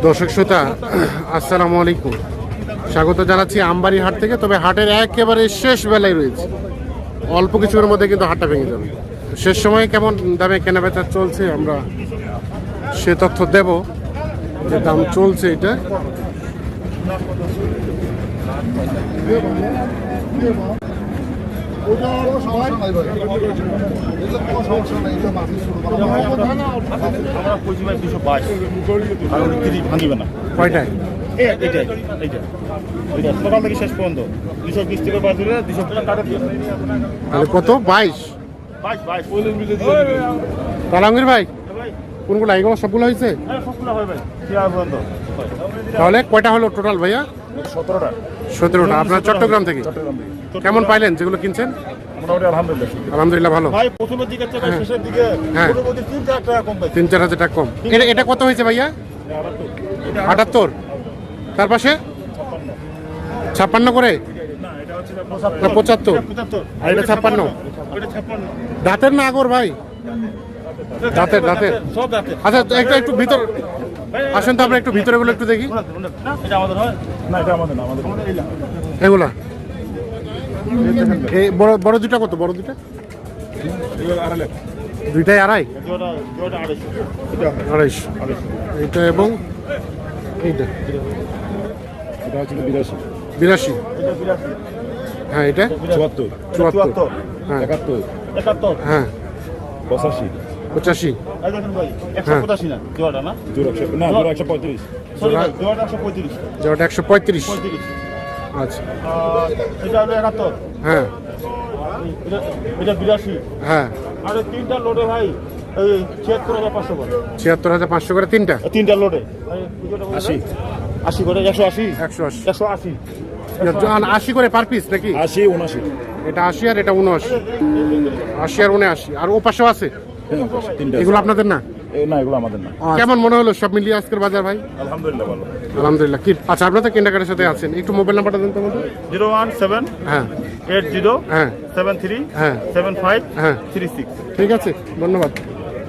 দর্শক শ্রোতা আসসালামু আলাইকুম, স্বাগত জানাচ্ছি আমবাড়ি হাট থেকে। তবে হাটের একেবারে শেষ বেলায় রয়েছে, অল্প কিছুর মধ্যে কিন্তু হাটটা ভেঙে যাবে। শেষ সময়ে কেমন দামে কেনাবেচা চলছে আমরা সে তথ্য দেব, যে দাম চলছে এটা। কয়টায়? সকাল থেকে শেষ পর্যন্ত 220 থেকে বাজুরে 200 টাকা কাটা দিয়ে। তাহলে কত? 22 তালাঙ্গির ভাই কোনগুলো? এগুলো সবগুলো হয়েছে? তাহলে কয়টা হলো টোটাল ভাইয়া? 17টা। আপনার চট্টগ্রাম থেকে কেমন পাইলেন যেগুলো কিনছেন? আলহামদুলিল্লাহ ভালো। ভাই প্রথমের দিকে থেকে শেষের দিকে মোটামুটি 3-4 টাকা কম পাই। 3-4 হাজার টাকা কম। এটা কত হয়েছে ভাইয়া? 78। তার পাশে 56 করে না 75? আর এটা 56? দাঁতের না আগর ভাই? দাঁতের। সব দাঁতের। আচ্ছা একটু ভিতর আসেন তো, আমরা একটু ভিতরে গুলো একটু দেখি। এটা আমাদের হয় না, এটা আমাদের না, আমাদের এগুলা এই বড় দুটা কত? বড় দুটা দুইটাই আড়াই? আড়াইশো এইটা এবং এইটা 82। হ্যাঁ এটা 74। হ্যাঁ 71 হ্যাঁ 85 85। দেখেন ভাই 185 না জোড়াটা না, জোড়া 135। সরি ভাই জোড়াটা 135। যেটা 135। আচ্ছা এটা হলো 71। হ্যাঁ এটা 82। হ্যাঁ আর তিনটা লোডে ভাই এই 76500 করে। 76500 করে তিনটা লোডে 80 80 করে 180 180 180 80 করে পার পিস নাকি? 80 79। এটা 80 আর এটা 79। 80 আর 79। আর ও পাশেও আছে? তিনটা। এগুলো আপনাদের না? না, এগুলো আমাদের না। কেমন মনে হলো সব মিলিয়ে আজকের বাজার ভাই? আলহামদুলিল্লাহ ভালো। আলহামদুলিল্লাহ। কি আচ্ছা, আপনারা তো কেন্দ্রকারের সাথে আছেন, একটু মোবাইল নাম্বারটা দেন তো আমাদের। 017 হ্যাঁ 80 হ্যাঁ 73 হ্যাঁ 75 হ্যাঁ 36। ঠিক আছে, ধন্যবাদ।